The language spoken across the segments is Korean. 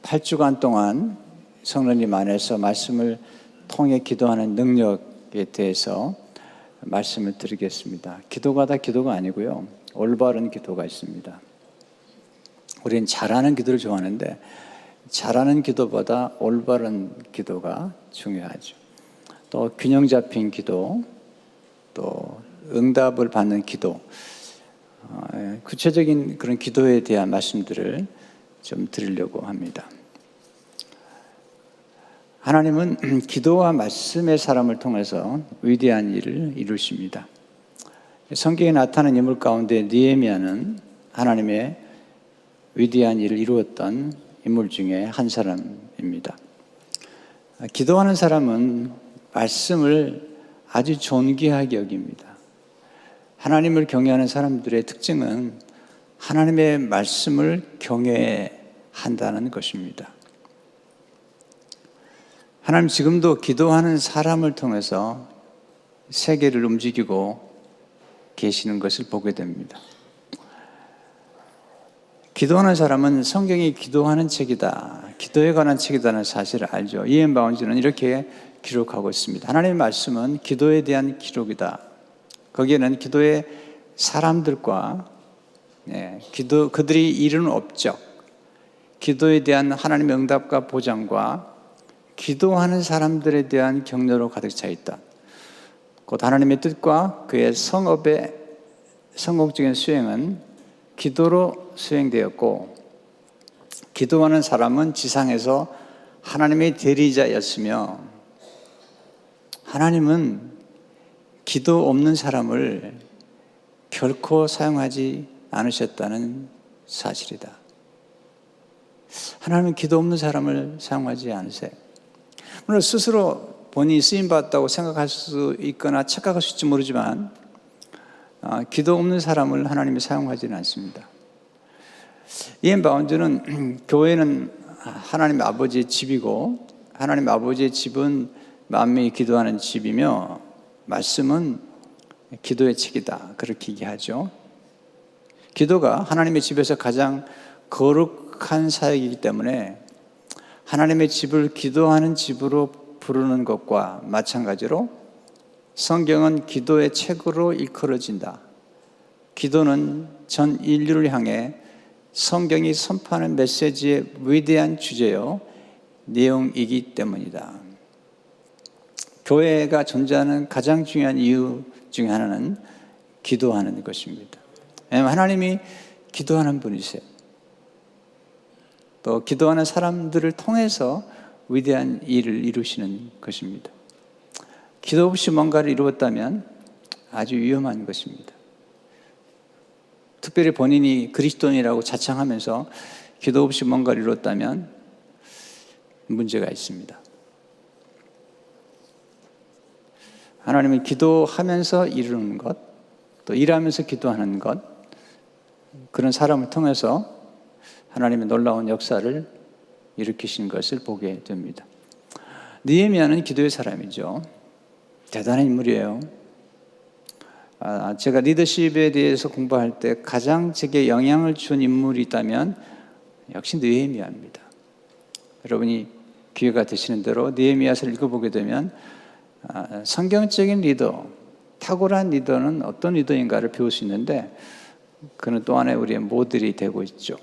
8주간 동안 성령님 안에서 말씀을 통해 기도하는 능력에 대해서 말씀을 드리겠습니다. 기도가 다 기도가 아니고요. 올바른 기도가 있습니다. 우리는 잘하는 기도를 좋아하는데 잘하는 기도보다 올바른 기도가 중요하죠. 또 균형 잡힌 기도, 또 응답을 받는 기도, 구체적인 그런 기도에 대한 말씀들을 좀 드리려고 합니다. 하나님은 기도와 말씀의 사람을 통해서 위대한 일을 이루십니다. 성경에 나타난 인물 가운데 느헤미야는 하나님의 위대한 일을 이루었던 인물 중에 한 사람입니다. 기도하는 사람은 말씀을 아주 존귀하게 여깁니다. 하나님을 경외하는 사람들의 특징은 하나님의 말씀을 경외한다는 것입니다. 하나님 지금도 기도하는 사람을 통해서 세계를 움직이고 계시는 것을 보게 됩니다. 기도하는 사람은 성경이 기도하는 책이다, 기도에 관한 책이라는 사실을 알죠. 이엔 바운즈는 이렇게 기록하고 있습니다. 하나님의 말씀은 기도에 대한 기록이다. 거기에는 기도의 사람들과 그들이 이루는 업적, 기도에 대한 하나님의 응답과 보장과 기도하는 사람들에 대한 격려로 가득 차 있다. 곧 하나님의 뜻과 그의 성업의 성공적인 수행은 기도로 수행되었고, 기도하는 사람은 지상에서 하나님의 대리자였으며, 하나님은 기도 없는 사람을 결코 사용하지 않으셨다는 사실이다. 하나님은 기도 없는 사람을 사용하지 않으세요. 물론 스스로 본인이 쓰임받았다고 생각할 수 있거나 착각할 수 있을지 모르지만 기도 없는 사람을 하나님이 사용하지는 않습니다. 이엔 바운즈는 교회는 하나님 아버지의 집이고, 하나님 아버지의 집은 만민이 기도하는 집이며, 말씀은 기도의 책이다, 그렇게 얘기하죠. 기도가 하나님의 집에서 가장 거룩한 사역이기 때문에 하나님의 집을 기도하는 집으로 부르는 것과 마찬가지로 성경은 기도의 책으로 일컬어진다. 기도는 전 인류를 향해 성경이 선포하는 메시지의 위대한 주제요, 내용이기 때문이다. 교회가 존재하는 가장 중요한 이유 중에 하나는 기도하는 것입니다. 왜냐하면 하나님이 기도하는 분이세요. 또 기도하는 사람들을 통해서 위대한 일을 이루시는 것입니다. 기도 없이 뭔가를 이루었다면 아주 위험한 것입니다. 특별히 본인이 그리스도인이라고 자창하면서 기도 없이 뭔가를 이루었다면 문제가 있습니다. 하나님은 기도하면서 이루는 것, 또 일하면서 기도하는 것, 그런 사람을 통해서 하나님의 놀라운 역사를 일으키신 것을 보게 됩니다. 느헤미야는 기도의 사람이죠. 대단한 인물이에요. 제가 리더십에 대해서 공부할 때 가장 제게 영향을 준 인물이 있다면 역시 느헤미야입니다. 여러분이 기회가 되시는 대로 느헤미야서를 읽어보게 되면 성경적인 리더, 탁월한 리더는 어떤 리더인가를 배울 수 있는데, 그는 또 하나의 우리의 모델이 되고 있죠.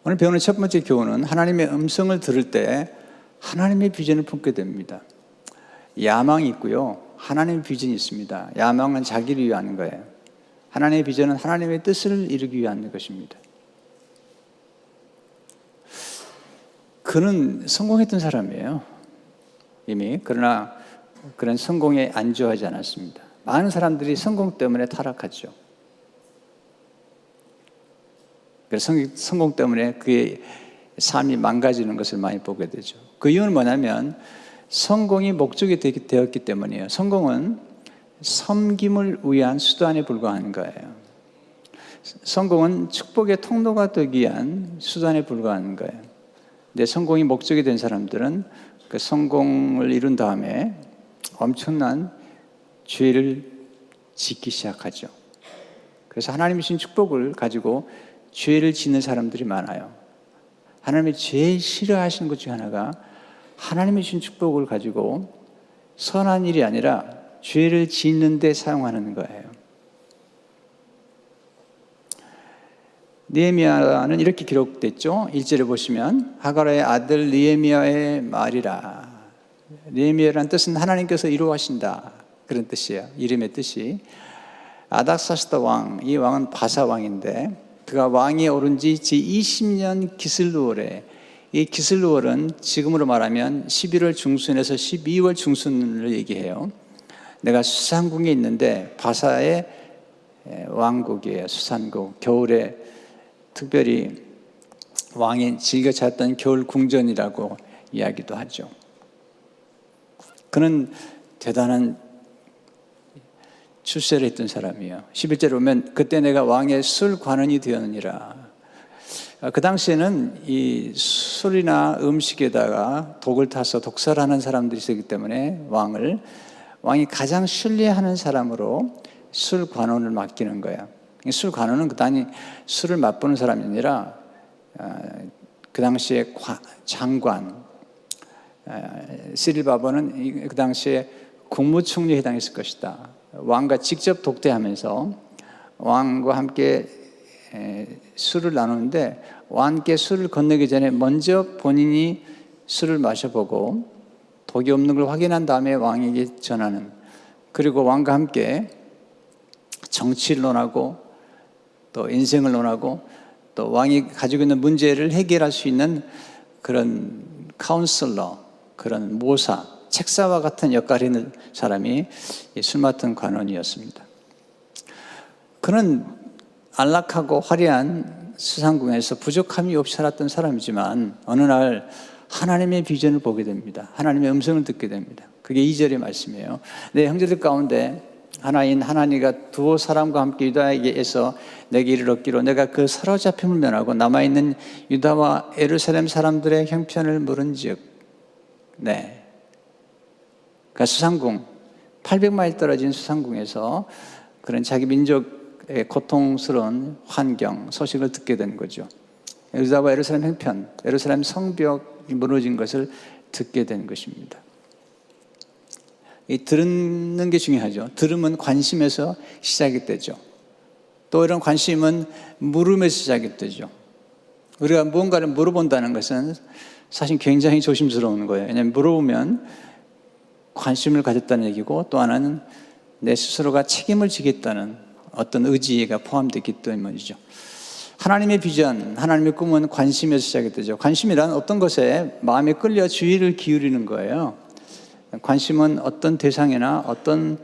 오늘 배우는 첫 번째 교훈은 하나님의 음성을 들을 때 하나님의 비전을 품게 됩니다. 야망이 있고요, 하나님의 비전이 있습니다. 야망은 자기를 위한 거예요. 하나님의 비전은 하나님의 뜻을 이루기 위한 것입니다. 그는 성공했던 사람이에요, 이미. 그러나 그런 성공에 안주하지 않았습니다. 많은 사람들이 성공 때문에 타락하죠. 그래서 성공 때문에 그의 삶이 망가지는 것을 많이 보게 되죠. 그 이유는 뭐냐면 성공이 목적이 되었기 때문이에요. 성공은 섬김을 위한 수단에 불과한 거예요. 성공은 축복의 통로가 되기 위한 수단에 불과한 거예요. 근데 성공이 목적이 된 사람들은 그 성공을 이룬 다음에 엄청난 죄를 짓기 시작하죠. 그래서 하나님이 주신 축복을 가지고 죄를 짓는 사람들이 많아요. 하나님이 제일 싫어하시는 것 중에 하나가 하나님이 주신 축복을 가지고 선한 일이 아니라 죄를 짓는 데 사용하는 거예요. 느헤미야는 이렇게 기록됐죠. 1절에 보시면 하가라의 아들 느헤미야의 말이라. 느헤미야라는 뜻은 하나님께서 이루하신다, 그런 뜻이에요. 이름의 뜻이. 아닥사스다 왕, 이 왕은 바사 왕인데 그가 왕위에 오른 지 제20년 기슬루월에, 이 기슬루월은 지금으로 말하면 11월 중순에서 12월 중순을 얘기해요. 내가 수산궁에 있는데 바사의 왕국이에요. 수산국. 겨울에 특별히 왕이 즐겨 찾던 겨울 궁전이라고 이야기도 하죠. 그는 대단한 출세를 했던 사람이에요. 11절에 보면 그때 내가 왕의 술 관원이 되었느니라. 그 당시에는 이 술이나 음식에다가 독을 타서 독살하는 사람들이 있었기 때문에 왕이 가장 신뢰하는 사람으로 술 관원을 맡기는 거예요. 술 관원은 그단이 술을 맛보는 사람이 아니라 그 당시에 장관, 시릴바버는 그 당시에 국무총리에 해당했을 것이다. 왕과 직접 독대하면서 왕과 함께 술을 나누는데 왕께 술을 건네기 전에 먼저 본인이 술을 마셔보고 독이 없는 걸 확인한 다음에 왕에게 전하는, 그리고 왕과 함께 정치를 논하고 또 인생을 논하고 또 왕이 가지고 있는 문제를 해결할 수 있는 그런 카운슬러, 그런 모사, 책사와 같은 역할을 했는 사람이 술 맡은 관원이었습니다. 그는 안락하고 화려한 수산궁에서 부족함이 없이 살았던 사람이지만 어느 날 하나님의 비전을 보게 됩니다. 하나님의 음성을 듣게 됩니다. 그게 2절의 말씀이에요. 내 형제들 가운데 하나인 하나니가 두 사람과 함께 유다에게서 내게 이르렀기로 내가 그 사로잡힘을 면하고 남아있는 유다와 예루살렘 사람들의 형편을 물은즉. 네. 그러니까 수산궁, 800마일 떨어진 수산궁에서 그런 자기 민족의 고통스러운 환경, 소식을 듣게 된 거죠. 유다와 예루살렘 형편, 예루살렘 성벽이 무너진 것을 듣게 된 것입니다. 이 듣는 게 중요하죠. 들으면 관심에서 시작이 되죠. 또 이런 관심은 물음에서 시작이 되죠. 우리가 무언가를 물어본다는 것은 사실 굉장히 조심스러운 거예요. 왜냐하면 물어보면 관심을 가졌다는 얘기고, 또 하나는 내 스스로가 책임을 지겠다는 어떤 의지가 포함되기 때문이죠. 하나님의 비전, 하나님의 꿈은 관심에서 시작이 되죠. 관심이란 어떤 것에 마음에 끌려 주의를 기울이는 거예요. 관심은 어떤 대상이나 어떤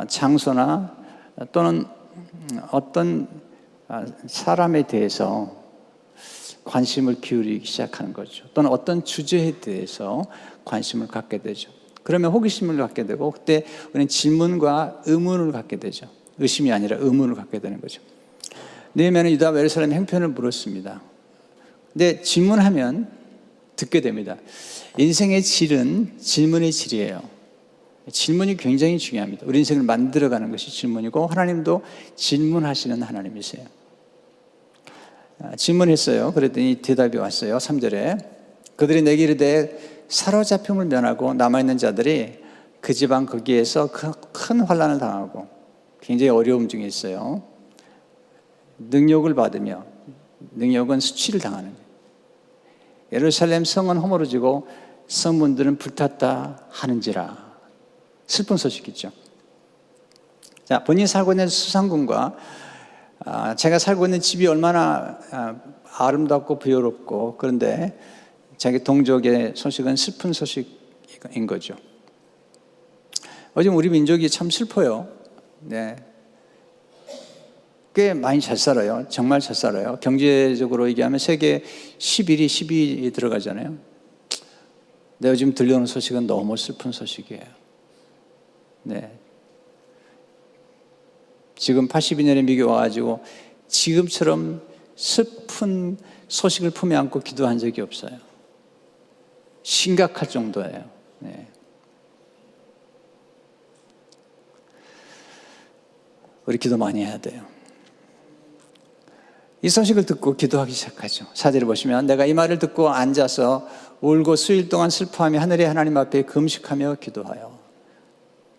장소나 또는 어떤 사람에 대해서 관심을 기울이기 시작하는 거죠. 또는 어떤 주제에 대해서 관심을 갖게 되죠. 그러면 호기심을 갖게 되고 그때 우리는 질문과 의문을 갖게 되죠. 의심이 아니라 의문을 갖게 되는 거죠. 느헤미야는 유다와 예루살렘 형편을 물었습니다. 근데 질문하면 듣게 됩니다. 인생의 질은 질문의 질이에요. 질문이 굉장히 중요합니다. 우리 인생을 만들어가는 것이 질문이고 하나님도 질문하시는 하나님이세요. 질문했어요. 그랬더니 대답이 왔어요. 3절에 그들이 내게 이르되 사로잡힘을 면하고 남아있는 자들이 그 지방 거기에서 큰 환난을 당하고 굉장히 어려움 중에 있어요. 능욕을 받으며, 능욕은 수치를 당하는 거예요. 예루살렘 성은 허물어지고 성문들은 불탔다 하는지라. 슬픈 소식이죠. 자, 본인이 살고 있는 수산궁과 제가 살고 있는 집이 얼마나 아름답고 부여롭고, 그런데 자기 동족의 소식은 슬픈 소식인 거죠. 요즘 우리 민족이 참 슬퍼요. 네. 꽤 많이 잘 살아요. 정말 잘 살아요. 경제적으로 얘기하면 세계 11위, 12위에 들어가잖아요. 근데 요즘 들려오는 소식은 너무 슬픈 소식이에요. 네. 지금 82년에 미국에 와가지고 지금처럼 슬픈 소식을 품에 안고 기도한 적이 없어요. 심각할 정도예요. 네. 우리 기도 많이 해야 돼요. 이 소식을 듣고 기도하기 시작하죠. 4절에 보시면 내가 이 말을 듣고 앉아서 울고 수일 동안 슬퍼하며 하늘의 하나님 앞에 금식하며 기도하여.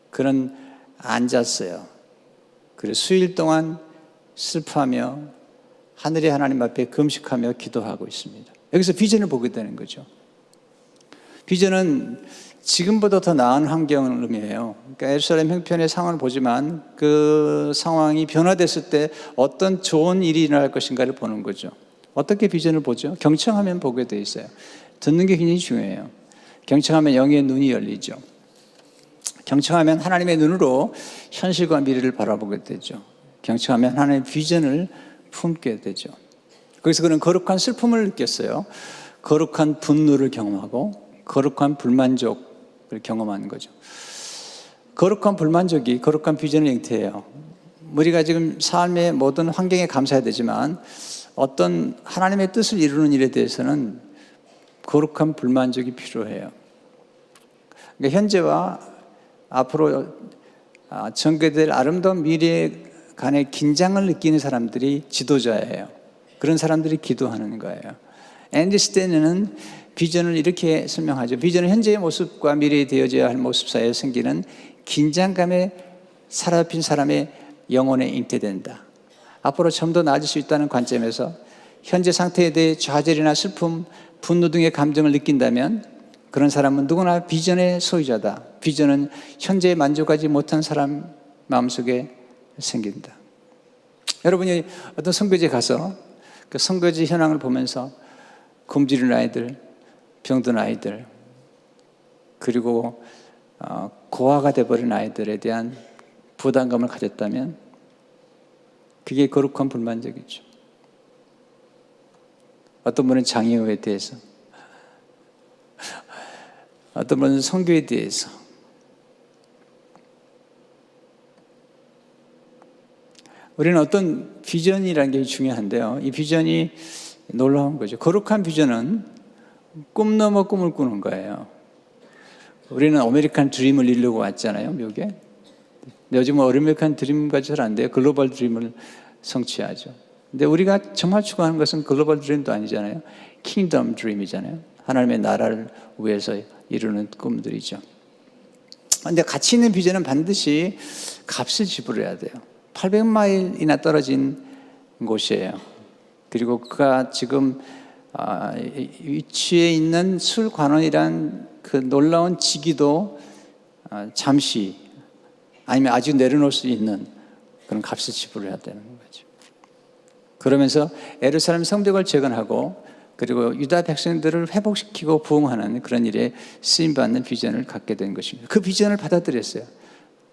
그는 앉았어요. 그리고 수일 동안 슬퍼하며 하늘의 하나님 앞에 금식하며 기도하고 있습니다. 여기서 비전을 보게 되는 거죠. 비전은 지금보다 더 나은 환경을 의미해요. 그러니까 예루살렘 형편의 상황을 보지만 그 상황이 변화됐을 때 어떤 좋은 일이 일어날 것인가를 보는 거죠. 어떻게 비전을 보죠? 경청하면 보게 돼 있어요. 듣는 게 굉장히 중요해요. 경청하면 영의 눈이 열리죠. 경청하면 하나님의 눈으로 현실과 미래를 바라보게 되죠. 경청하면 하나님의 비전을 품게 되죠. 거기서 그는 거룩한 슬픔을 느꼈어요. 거룩한 분노를 경험하고 거룩한 불만족을 경험하는 거죠. 거룩한 불만족이 거룩한 비전의 형태예요. 우리가 지금 삶의 모든 환경에 감사해야 되지만 어떤 하나님의 뜻을 이루는 일에 대해서는 거룩한 불만족이 필요해요. 그러니까 현재와 앞으로 전개될 아름다운 미래 간의 긴장을 느끼는 사람들이 지도자예요. 그런 사람들이 기도하는 거예요. 앤디 스탠리는 비전을 이렇게 설명하죠. 비전은 현재의 모습과 미래에 되어져야 할 모습 사이에 생기는 긴장감에 사로잡힌 사람의 영혼에 잉태된다. 앞으로 좀 더 나아질 수 있다는 관점에서 현재 상태에 대해 좌절이나 슬픔, 분노 등의 감정을 느낀다면 그런 사람은 누구나 비전의 소유자다. 비전은 현재에 만족하지 못한 사람 마음속에 생긴다. 여러분이 어떤 선교지에 가서 그 선교지 현황을 보면서 굶주린 아이들, 병든 아이들, 그리고 고아가 되어버린 아이들에 대한 부담감을 가졌다면 그게 거룩한 불만족이죠. 어떤 분은 장애우에 대해서, 어떤 분은 선교에 대해서, 우리는 어떤 비전이라는 게 중요한데요. 이 비전이 놀라운 거죠. 거룩한 비전은 꿈 넘어 꿈을 꾸는 거예요. 우리는 아메리칸 드림을 이루려고 왔잖아요, 미국에. 요즘은 아메리칸 드림과 잘 안 돼요. 글로벌 드림을 성취하죠. 근데 우리가 정말 추구하는 것은 글로벌 드림도 아니잖아요. 킹덤 드림이잖아요. 하나님의 나라를 위해서 이루는 꿈들이죠. 근데 가치 있는 비전은 반드시 값을 지불해야 돼요. 800마일이나 떨어진 곳이에요. 그리고 그가 지금 위치에 있는 술관원이란 그 놀라운 직위도 잠시 아니면 아주 내려놓을 수 있는 그런 값을 지불해야 되는 거죠. 그러면서 예루살렘 성벽을 재건하고 그리고 유다 백성들을 회복시키고 부흥하는 그런 일에 쓰임받는 비전을 갖게 된 것입니다. 그 비전을 받아들였어요.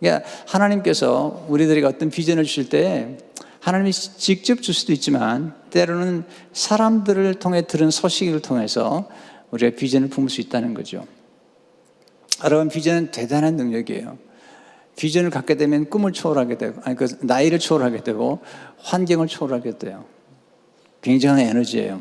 그러니까 하나님께서 우리들에게 어떤 비전을 주실 때 하나님이 직접 줄 수도 있지만 때로는 사람들을 통해 들은 소식을 통해서 우리가 비전을 품을 수 있다는 거죠. 여러분, 비전은 대단한 능력이에요. 비전을 갖게 되면 꿈을 초월하게 되고, 나이를 초월하게 되고, 환경을 초월하게 돼요. 굉장한 에너지예요.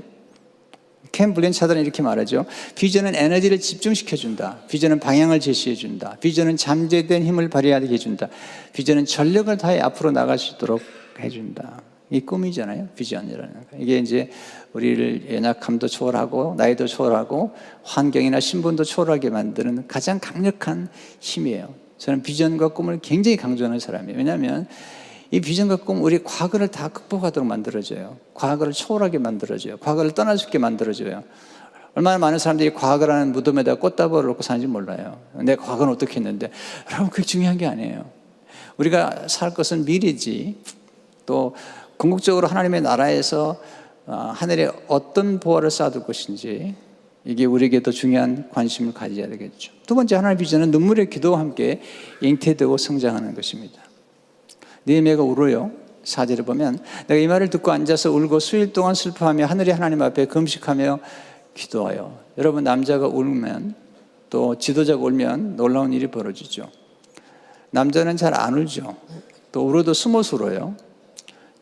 켄 블렌차드는 이렇게 말하죠. 비전은 에너지를 집중시켜준다. 비전은 방향을 제시해준다. 비전은 잠재된 힘을 발휘하게 해준다. 비전은 전력을 다해 앞으로 나갈 수 있도록 해준다. 이 꿈이잖아요. 비전이라는 거. 이게 이제 우리를 연약함도 초월하고 나이도 초월하고 환경이나 신분도 초월하게 만드는 가장 강력한 힘이에요. 저는 비전과 꿈을 굉장히 강조하는 사람이에요. 왜냐하면 이 비전과 꿈, 우리 과거를 다 극복하도록 만들어줘요. 과거를 초월하게 만들어줘요. 과거를 떠날 수 있게 만들어줘요. 얼마나 많은 사람들이 과거라는 무덤에다 꽃다발을 놓고 사는지 몰라요. 내 과거는 어떻게 했는데. 여러분, 그게 중요한 게 아니에요. 우리가 살 것은 미래지, 또 궁극적으로 하나님의 나라에서 하늘에 어떤 보화를 쌓아둘 것인지, 이게 우리에게 더 중요한 관심을 가져야 되겠죠. 두 번째, 하나님의 비전은 눈물의 기도와 함께 잉태되고 성장하는 것입니다. 느헤미야가 울어요. 4절에 보면 내가 이 말을 듣고 앉아서 울고 수일 동안 슬퍼하며 하늘의 하나님 앞에 금식하며 기도하여. 여러분, 남자가 울면 또 지도자가 울면 놀라운 일이 벌어지죠. 남자는 잘 안 울죠. 또 울어도 숨어서 울어요.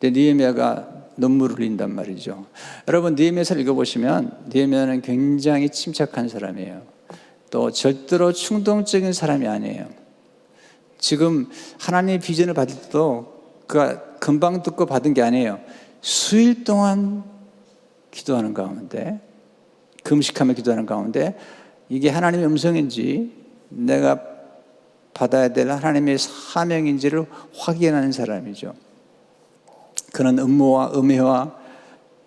근데 느헤미야가 눈물을 흘린단 말이죠. 여러분, 느헤미야서를 읽어보시면 느헤미야는 굉장히 침착한 사람이에요. 또 절대로 충동적인 사람이 아니에요. 지금 하나님의 비전을 받을 때도 그가 금방 듣고 받은 게 아니에요. 수일 동안 기도하는 가운데, 금식하며 기도하는 가운데 이게 하나님의 음성인지 내가 받아야 될 하나님의 사명인지를 확인하는 사람이죠. 그런 음모와 음해와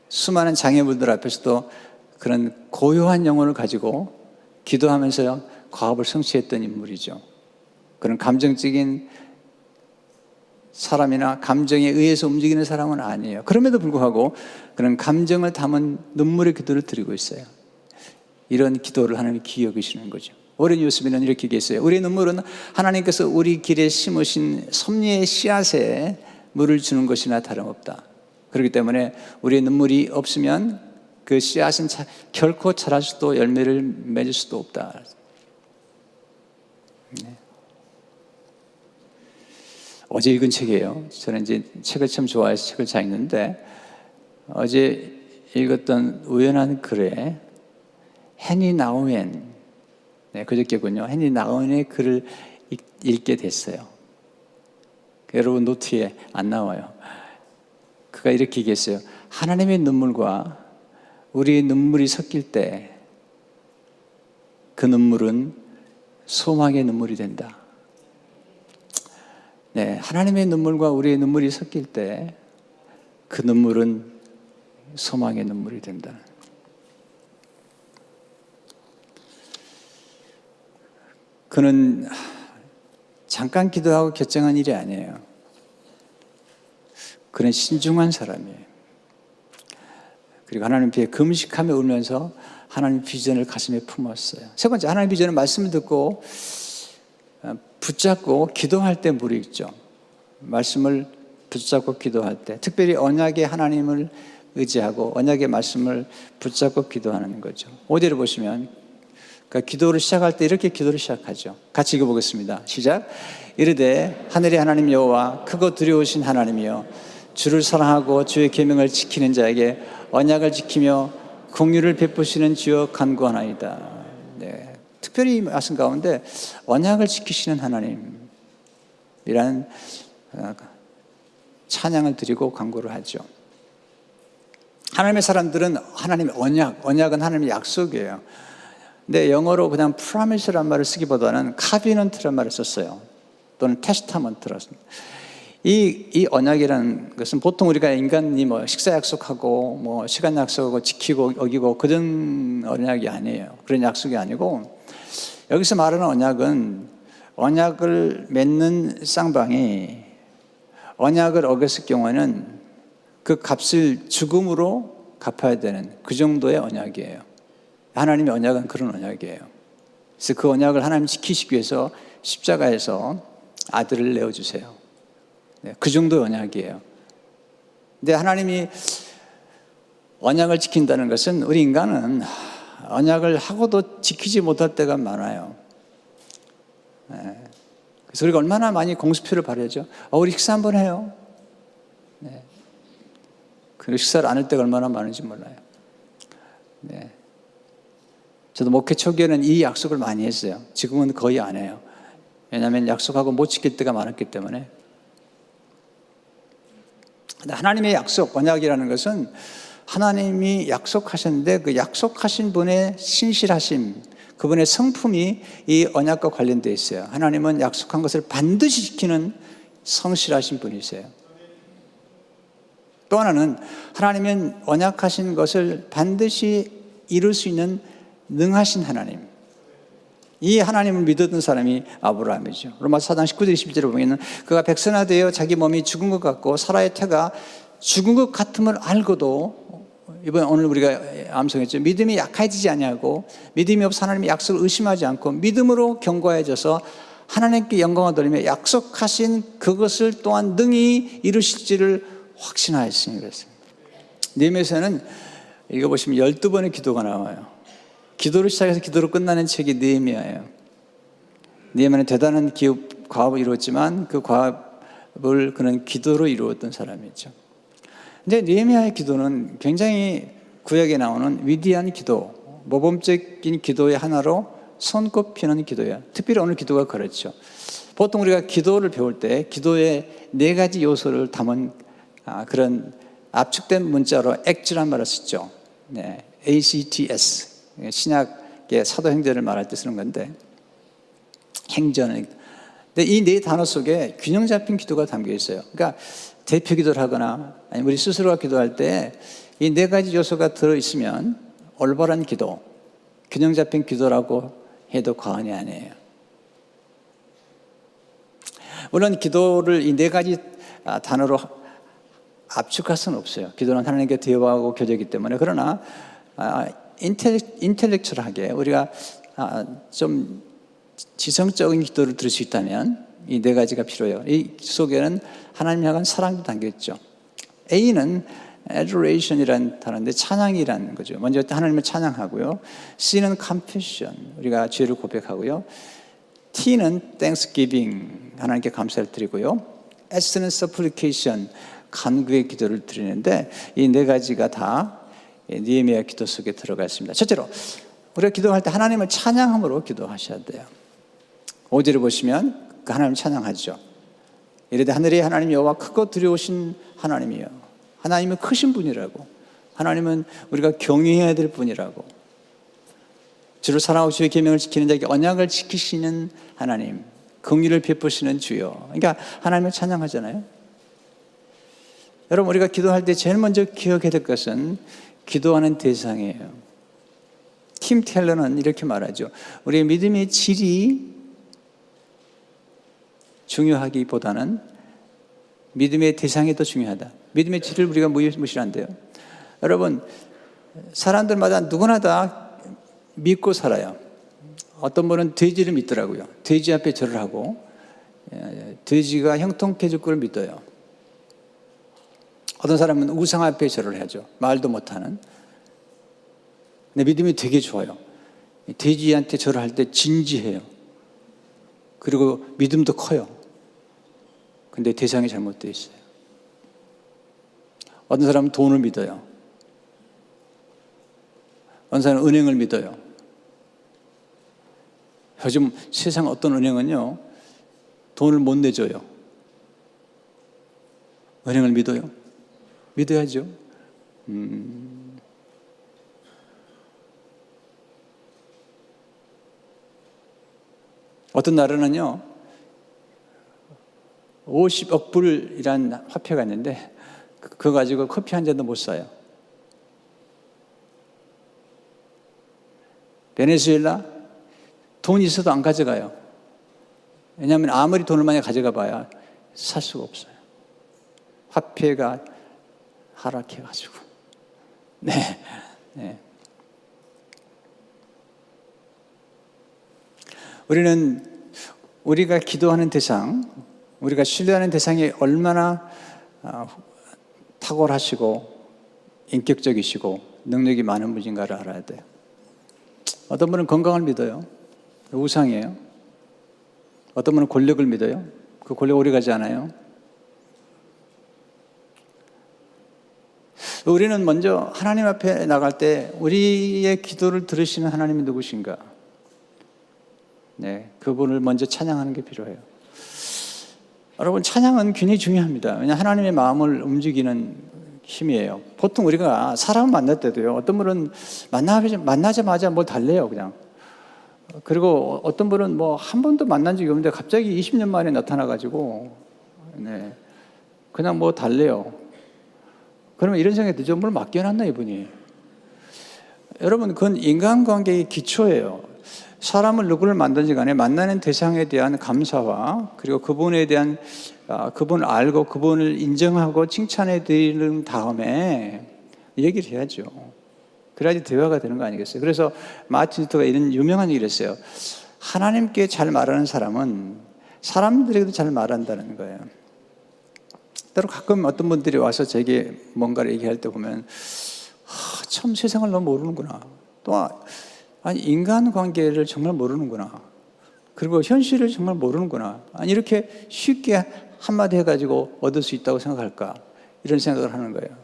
수많은 장애물들 앞에서도 그런 고요한 영혼을 가지고 기도하면서 과업을 성취했던 인물이죠. 그런 감정적인 사람이나 감정에 의해서 움직이는 사람은 아니에요. 그럼에도 불구하고 그런 감정을 담은 눈물의 기도를 드리고 있어요. 이런 기도를 하나님이 귀히 여기시는 거죠. 어린 요셉이는 이렇게 얘기했어요. 우리의 눈물은 하나님께서 우리 길에 심으신 섭리의 씨앗에 물을 주는 것이나 다름없다. 그렇기 때문에 우리의 눈물이 없으면 그 씨앗은 결코 자랄 수도 열매를 맺을 수도 없다. 네. 어제 읽은 책이에요. 저는 이제 책을 참 좋아해서 책을 잘 읽는데 어제 읽었던 우연한 글에 해니 나우엔, 그저께군요. 해니 나우엔의 글을 읽게 됐어요. 여러분 노트에 안 나와요. 그가 이렇게 얘기했어요. 하나님의 눈물과 우리의 눈물이 섞일 때 그 눈물은 소망의 눈물이 된다. 네, 하나님의 눈물과 우리의 눈물이 섞일 때 그 눈물은 소망의 눈물이 된다. 그는 잠깐 기도하고 결정한 일이 아니에요. 그는 신중한 사람이에요. 그리고 하나님 앞에 금식하며 울면서 하나님 비전을 가슴에 품었어요. 세 번째, 하나님 비전은 말씀을 듣고 붙잡고 기도할 때 물이 있죠. 말씀을 붙잡고 기도할 때, 특별히 언약의 하나님을 의지하고 언약의 말씀을 붙잡고 기도하는 거죠. 5절을 보시면 그러니까 기도를 시작할 때 이렇게 기도를 시작하죠. 같이 읽어보겠습니다. 시작. 이르되 하늘의 하나님 여호와 크고 두려우신 하나님이여 주를 사랑하고 주의 계명을 지키는 자에게 언약을 지키며 긍휼을 베푸시는 주여 간구하나이다. 네, 특별히 말씀 가운데 언약을 지키시는 하나님이라는 찬양을 드리고 간구를 하죠. 하나님의 사람들은 하나님의 언약은 하나님의 약속이에요. 근데 영어로 그냥 promise란 말을 쓰기보다는 covenant란 말을 썼어요. 또는 testament라고 씁니다. 이 언약이라는 것은 보통 우리가 인간이 뭐 식사 약속하고 뭐 시간 약속하고 지키고 어기고 그런 언약이 아니에요. 그런 약속이 아니고 여기서 말하는 언약은 언약을 맺는 쌍방이 언약을 어겼을 경우에는 그 값을 죽음으로 갚아야 되는 그 정도의 언약이에요. 하나님의 언약은 그런 언약이에요. 그래서 그 언약을 하나님 지키시기 위해서 십자가에서 아들을 내어주세요. 네, 그 정도의 언약이에요. 근데 하나님이 언약을 지킨다는 것은 우리 인간은 언약을 하고도 지키지 못할 때가 많아요. 네. 그래서 우리가 얼마나 많이 공수표를 발휘하죠. 우리 식사 한번 해요. 네. 그리고 식사를 안 할 때가 얼마나 많은지 몰라요. 네. 저도 목회 초기에는 이 약속을 많이 했어요. 지금은 거의 안 해요. 왜냐하면 약속하고 못 지킬 때가 많았기 때문에. 하나님의 약속, 언약이라는 것은 하나님이 약속하셨는데 그 약속하신 분의 신실하심, 그분의 성품이 이 언약과 관련되어 있어요. 하나님은 약속한 것을 반드시 지키는 성실하신 분이세요. 또 하나는 하나님은 언약하신 것을 반드시 이룰 수 있는 능하신 하나님. 이 하나님을 믿었던 사람이 아브라함이죠. 로마서 4장 19절 20절을 보면 그가 백선화되어 자기 몸이 죽은 것 같고 사라의 태가 죽은 것 같음을 알고도 오늘 우리가 암송했죠. 믿음이 약해지지 아니하고 믿음이 없어 하나님의 약속을 의심하지 않고 믿음으로 견고해져서 하나님께 영광을 돌리며 약속하신 그것을 또한 능히 이루실지를 확신하였으니 그랬습니다. 느헤미야서는 읽어보시면 12번의 기도가 나와요. 기도를 시작해서 기도로 끝나는 책이 느헤미야예요. 느헤미야는 대단한 과업을 이루었지만 그 과업을 그는 기도로 이루었던 사람이죠. 근데 느헤미야의 기도는 굉장히 구약에 나오는 위대한 기도, 모범적인 기도의 하나로 손꼽히는 기도예요. 특별히 오늘 기도가 그렇죠. 보통 우리가 기도를 배울 때 기도의 4가지 요소를 담은 그런 압축된 문자로 act란 말을 쓰죠. 네, ACTS. 신약의 사도행전을 말할 때 쓰는 건데, 행전은. 근데 이 네 단어 속에 균형 잡힌 기도가 담겨 있어요. 그러니까 대표 기도를 하거나 아니면 우리 스스로가 기도할 때 이 네 가지 요소가 들어있으면 올바른 기도, 균형 잡힌 기도라고 해도 과언이 아니에요. 물론 기도를 이 네 가지 단어로 압축할 수는 없어요. 기도는 하나님께 대화하고 교제이기 때문에. 그러나 인텔렉츄얼하게 우리가 좀 지성적인 기도를 들을 수 있다면 이 네 가지가 필요해요. 이 속에는 하나님 향한 사랑도 담겨있죠. A는 adoration이라는 단어인데 찬양이라는 거죠. 먼저 하나님을 찬양하고요. C는 confession, 우리가 죄를 고백하고요. T는 thanksgiving, 하나님께 감사를 드리고요. S는 supplication, 간구의 기도를 드리는데 이 네 가지가 다 느헤미야 기도 속에 들어가 있습니다. 첫째로 우리가 기도할 때 하나님을 찬양함으로 기도하셔야 돼요. 5절을 보시면 그 하나님 찬양하죠. 이르되 하늘의 하나님 여호와 크고 두려우신 하나님이요, 하나님은 크신 분이라고, 하나님은 우리가 경외해야 될 분이라고, 주를 사랑하고 주의 계명을 지키는 자에게 언약을 지키시는 하나님, 긍휼을 베푸시는 주여. 그러니까 하나님을 찬양하잖아요. 여러분, 우리가 기도할 때 제일 먼저 기억해야 될 것은 기도하는 대상이에요. 팀 켈러는 이렇게 말하죠. 우리의 믿음의 질이 중요하기보다는 믿음의 대상이 더 중요하다. 믿음의 질을 우리가 무시한대요. 여러분, 사람들마다 누구나 다 믿고 살아요. 어떤 분은 돼지를 믿더라고요. 돼지 앞에 절을 하고 돼지가 형통케 해줄 걸 믿어요. 어떤 사람은 우상 앞에 절을 하죠. 말도 못하는. 근데 믿음이 되게 좋아요. 돼지한테 절을 할 때 진지해요. 그리고 믿음도 커요. 근데 대상이 잘못되어 있어요. 어떤 사람은 돈을 믿어요. 어떤 사람은 은행을 믿어요. 요즘 세상 어떤 은행은요, 돈을 못 내줘요. 은행을 믿어요? 믿어야죠. 어떤 나라는요, 50억 불이란 화폐가 있는데 그거 가지고 커피 한 잔도 못 사요. 베네수엘라 돈 있어도 안 가져가요. 왜냐하면 아무리 돈을 많이 가져가 봐야 살 수가 없어요. 화폐가 하락해가지고. 네. 우리는 우리가 기도하는 대상, 우리가 신뢰하는 대상이 얼마나 탁월하시고 인격적이시고 능력이 많은 분인가를 알아야 돼요. 어떤 분은 건강을 믿어요. 우상이에요. 어떤 분은 권력을 믿어요. 그 권력 오래 가지 않아요. 우리는 먼저 하나님 앞에 나갈 때 우리의 기도를 들으시는 하나님이 누구신가? 네, 그분을 먼저 찬양하는 게 필요해요. 여러분, 찬양은 굉장히 중요합니다. 왜냐하면 하나님의 마음을 움직이는 힘이에요. 보통 우리가 사람을 만날 때도요, 어떤 분은 만나자마자 뭘 달래요, 그냥. 그리고 어떤 분은 뭐 한 번도 만난 적이 없는데 갑자기 20년 만에 나타나가지고, 네, 그냥 뭐 달래요. 그러면 이런 생각이 들죠. 뭘 맡겨놨나, 이분이. 여러분, 그건 인간관계의 기초예요. 사람을 누구를 만든지 간에 만나는 대상에 대한 감사와 그리고 그분에 대한 그분을 알고 그분을 인정하고 칭찬해 드리는 다음에 얘기를 해야죠. 그래야지 대화가 되는 거 아니겠어요? 그래서 마틴 루터가 이런 유명한 얘기를 했어요. 하나님께 잘 말하는 사람은 사람들에게도 잘 말한다는 거예요. 때로 가끔 어떤 분들이 와서 제게 뭔가를 얘기할 때 보면 참 세상을 너무 모르는구나. 또 아니, 인간관계를 정말 모르는구나. 그리고 현실을 정말 모르는구나. 아니, 이렇게 쉽게 한마디 해가지고 얻을 수 있다고 생각할까? 이런 생각을 하는 거예요.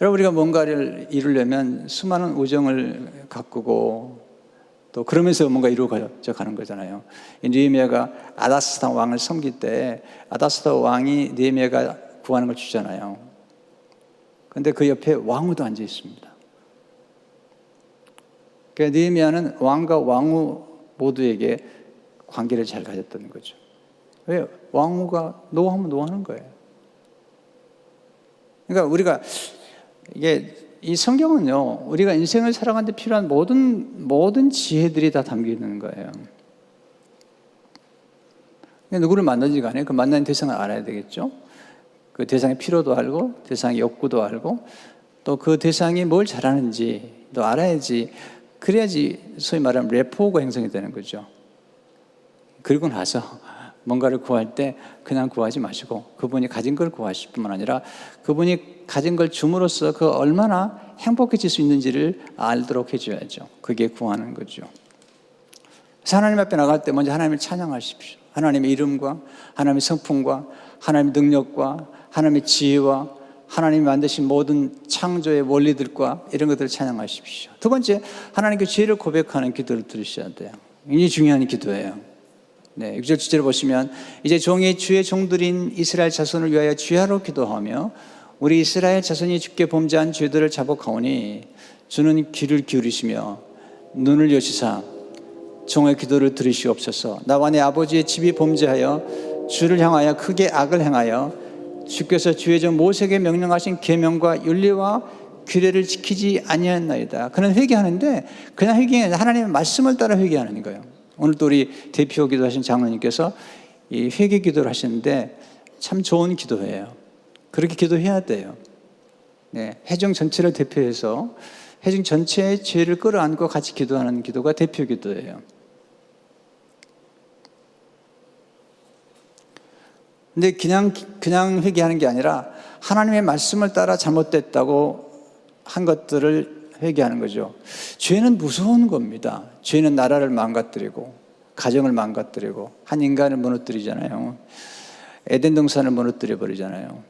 여러분, 우리가 뭔가를 이루려면 수많은 우정을 가꾸고 또 그러면서 뭔가 이루어져 가는 거잖아요. 느헤미야가 아다스다 왕을 섬길 때 아다스다 왕이 느헤미야가 구하는 걸 주잖아요. 근데 그 옆에 왕후도 앉아 있습니다. 그러니까 느헤미야는 왕과 왕후 모두에게 관계를 잘 가졌다는 거죠. 왜? 왕후가 노하면 노하는 거예요. 그러니까 우리가 이 성경은요, 우리가 인생을 살아가는 데 필요한 모든 지혜들이 다 담겨 있는 거예요. 누구를 만나든지 간에 그 만나는 대상을 알아야 되겠죠. 그 대상의 필요도 알고, 대상의 욕구도 알고, 또 그 대상이 뭘 잘하는지도 알아야지, 그래야지 소위 말하면 레포가 형성이 되는 거죠. 그리고 나서 뭔가를 구할 때 그냥 구하지 마시고 그분이 가진 걸 구하실 뿐만 아니라 그분이 가진 걸 줌으로써 그 얼마나 행복해질 수 있는지를 알도록 해줘야죠. 그게 구하는 거죠. 그래서 하나님 앞에 나갈 때 먼저 하나님을 찬양하십시오. 하나님의 이름과 하나님의 성품과 하나님의 능력과 하나님의 지혜와 하나님이 만드신 모든 창조의 원리들과 이런 것들을 찬양하십시오. 두 번째, 하나님께 죄를 고백하는 기도를 들으셔야 돼요. 굉장히 중요한 기도예요. 네, 6절 7절을 보시면 이제 종이 주의 종들인 이스라엘 자손을 위하여 주야로 기도하며 우리 이스라엘 자손이 주께 범죄한 죄들을 자복하오니 주는 귀를 기울이시며 눈을 여시사 종의 기도를 들으시옵소서. 나와 내 아버지의 집이 범죄하여 주를 향하여 크게 악을 행하여 주께서 주의 종 모세에게 명령하신 계명과 윤리와 규례를 지키지 아니하였나이다. 그는 회개하는데 그냥 회개가 아니라 하나님의 말씀을 따라 회개하는 거예요. 오늘도 우리 대표 기도하신 장로님께서 이 회개 기도를 하시는데 참 좋은 기도예요. 그렇게 기도해야 돼요. 네, 회중 전체를 대표해서 회중 전체의 죄를 끌어안고 같이 기도하는 기도가 대표 기도예요. 근데 그냥 회개하는 게 아니라 하나님의 말씀을 따라 잘못됐다고 한 것들을 회개하는 거죠. 죄는 무서운 겁니다. 죄는 나라를 망가뜨리고 가정을 망가뜨리고 한 인간을 무너뜨리잖아요. 에덴 동산을 무너뜨려 버리잖아요.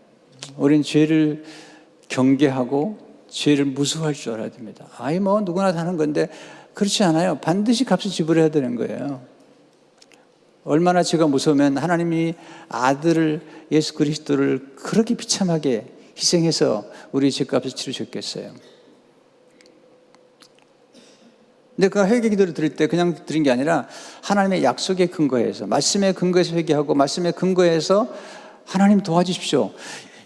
우리는 죄를 경계하고 죄를 무서워할 줄 알아야 됩니다. 뭐 누구나 다 하는 건데 그렇지 않아요. 반드시 값을 지불해야 되는 거예요. 얼마나 죄가 무서우면 하나님이 아들을 예수 그리스도를 그렇게 비참하게 희생해서 우리 죄값을 치르셨겠어요. 근데 그 회개 기도를 드릴 때 그냥 드린 게 아니라 하나님의 약속에 근거해서 말씀에 근거해서 회개하고 말씀에 근거해서 하나님 도와주십시오.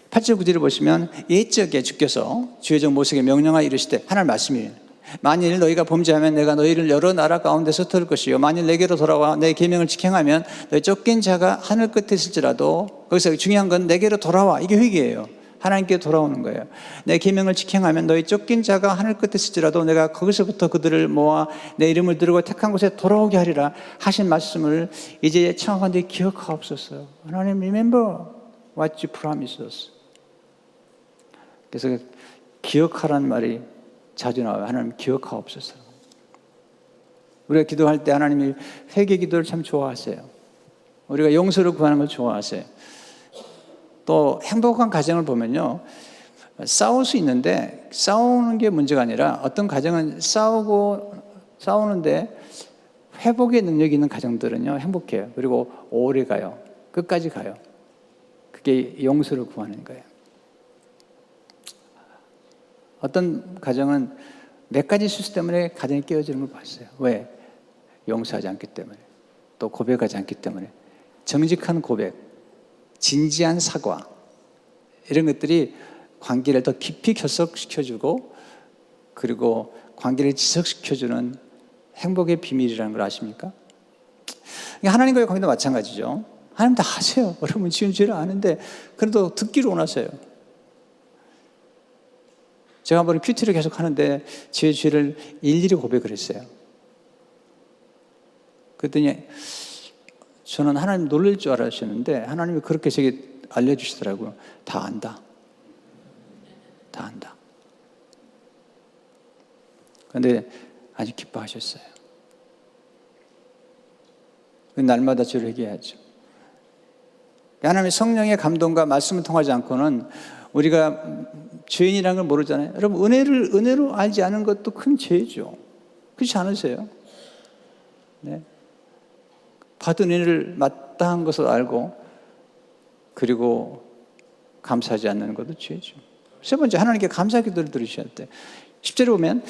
8절 9절을 보시면 옛적에 주께서 주의 종 모세에게 명령하여 이르시되 하나님 말씀이에요. 만일 너희가 범죄하면 내가 너희를 여러 나라 가운데서 흩을 것이요 만일 내게로 돌아와 내 계명을 지행하면 너희 쫓긴 자가 하늘 끝에 있을지라도 거기서 중요한 건 내게로 돌아와. 이게 회개예요. 하나님께 돌아오는 거예요. 내 계명을 지행하면 너희 쫓긴 자가 하늘 끝에 있을지라도 내가 거기서부터 그들을 모아 내 이름을 들고 택한 곳에 돌아오게 하리라 하신 말씀을 이제 청하건대 기억하옵소서. 하나님 remember what you promised us. 그래서 기억하라는 말이 자주 나와요. 하나님 기억하옵소서. 우리가 기도할 때 하나님이 회개 기도를 참 좋아하세요. 우리가 용서를 구하는 걸 좋아하세요. 또 행복한 가정을 보면요, 싸울 수 있는데 싸우는 게 문제가 아니라 어떤 가정은 싸우는데 회복의 능력이 있는 가정들은요 행복해요. 그리고 오래 가요. 끝까지 가요. 그게 용서를 구하는 거예요. 어떤 가정은 몇 가지 실수 때문에 가정이 깨어지는 걸 봤어요. 왜? 용서하지 않기 때문에, 또 고백하지 않기 때문에. 정직한 고백, 진지한 사과, 이런 것들이 관계를 더 깊이 결속시켜주고 그리고 관계를 지속시켜주는 행복의 비밀이라는 걸 아십니까? 하나님과의 관계도 마찬가지죠. 하나님 다 아세요. 여러분 지은 죄를 아는데 그래도 듣기로 원하세요. 제가 한번 큐티를 계속 하는데 제 죄를 일일이 고백을 했어요. 그랬더니 저는 하나님 놀랄 줄 알았었는데 하나님이 그렇게 제게 알려주시더라고요. 다 안다. 다 안다. 그런데 아주 기뻐하셨어요. 날마다 죄를 회개해야죠. 하나님의 성령의 감동과 말씀을 통하지 않고는 우리가 죄인이라는 걸 모르잖아요. 여러분 은혜로 알지 않은 것도 큰 죄죠. 그렇지 않으세요? 네. 받은 은혜를 마땅한 것을 알고 그리고 감사하지 않는 것도 죄죠. 세 번째, 하나님께 감사 기도를 드리셔야 돼요. 10절에 보면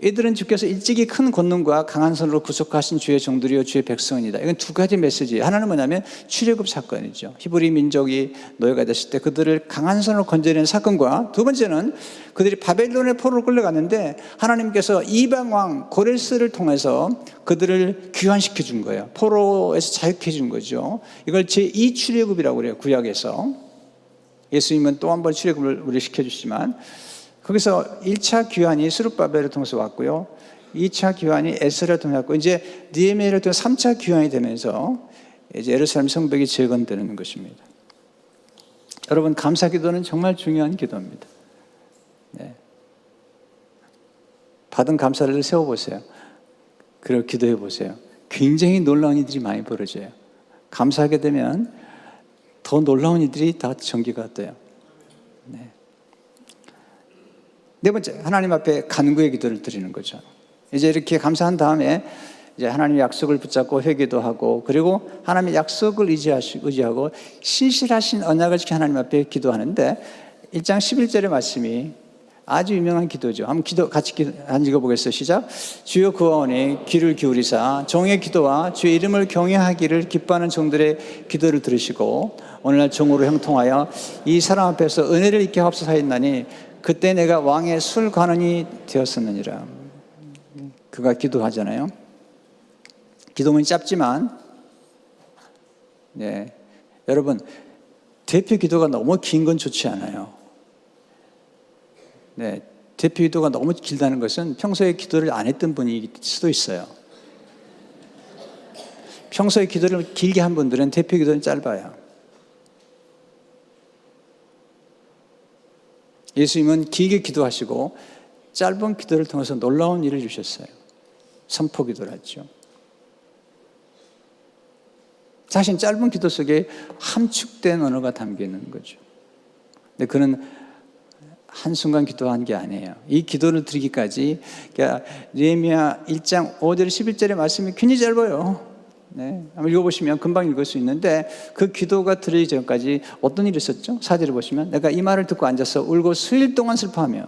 이들은 주께서 일찍이 큰 권능과 강한 손으로 구속하신 주의 종들이요 주의 백성이다. 이건 두 가지 메시지예요. 하나는 뭐냐면 출애굽 사건이죠. 히브리 민족이 노예가 됐을 때 그들을 강한 손으로 건져내는 사건과, 두 번째는 그들이 바벨론의 포로로 끌려갔는데 하나님께서 이방 왕 고레스를 통해서 그들을 귀환시켜 준 거예요. 포로에서 자유케 해준 거죠. 이걸 제2 출애굽이라고 그래요. 구약에서. 예수님은 또 한 번 출애굽을 우리 시켜주시지만, 거기서 1차 귀환이 스룹바벨을 통해서 왔고요. 2차 귀환이 에스라를 통해 왔고, 이제 느헤미야를 통해 3차 귀환이 되면서 이제 예루살렘 성벽이 재건되는 것입니다. 여러분, 감사 기도는 정말 중요한 기도입니다. 네. 받은 감사를 세워보세요. 그리고 기도해 보세요. 굉장히 놀라운 일들이 많이 벌어져요. 감사하게 되면 더 놀라운 일들이 다 전개가 돼요. 네. 네 번째, 하나님 앞에 간구의 기도를 드리는 거죠. 이제 이렇게 감사한 다음에 이제 하나님의 약속을 붙잡고 회개도 하고, 그리고 하나님의 약속을 의지하고 신실하신 언약을 지켜 하나님 앞에 기도하는데, 1장 11절의 말씀이 아주 유명한 기도죠. 한번 같이 읽어보겠어요. 시작. 주여 구하오니 귀를 기울이사 종의 기도와 주의 이름을 경외하기를 기뻐하는 종들의 기도를 들으시고 오늘날 종으로 형통하여 이 사람 앞에서 은혜를 잊게 하옵소서 하였나니 그때 내가 왕의 술관원이 되었었느니라. 그가 기도하잖아요. 기도문이 짧지만, 네, 여러분, 대표 기도가 너무 긴 건 좋지 않아요. 네, 대표 기도가 너무 길다는 것은 평소에 기도를 안 했던 분일 수도 있어요. 평소에 기도를 길게 한 분들은 대표 기도는 짧아요. 예수님은 길게 기도하시고 짧은 기도를 통해서 놀라운 일을 주셨어요. 선포 기도를 했죠. 사실 짧은 기도 속에 함축된 언어가 담겨 있는 거죠. 근데 그는 한순간 기도한 게 아니에요. 이 기도를 드리기까지, 그러니까 느헤미야 1장 5절 11절의 말씀이 굉장히 짧아요. 네, 한번 읽어보시면 금방 읽을 수 있는데, 그 기도가 드리기 전까지 어떤 일이 있었죠? 4절을 보시면 내가 이 말을 듣고 앉아서 울고 수일 동안 슬퍼하며,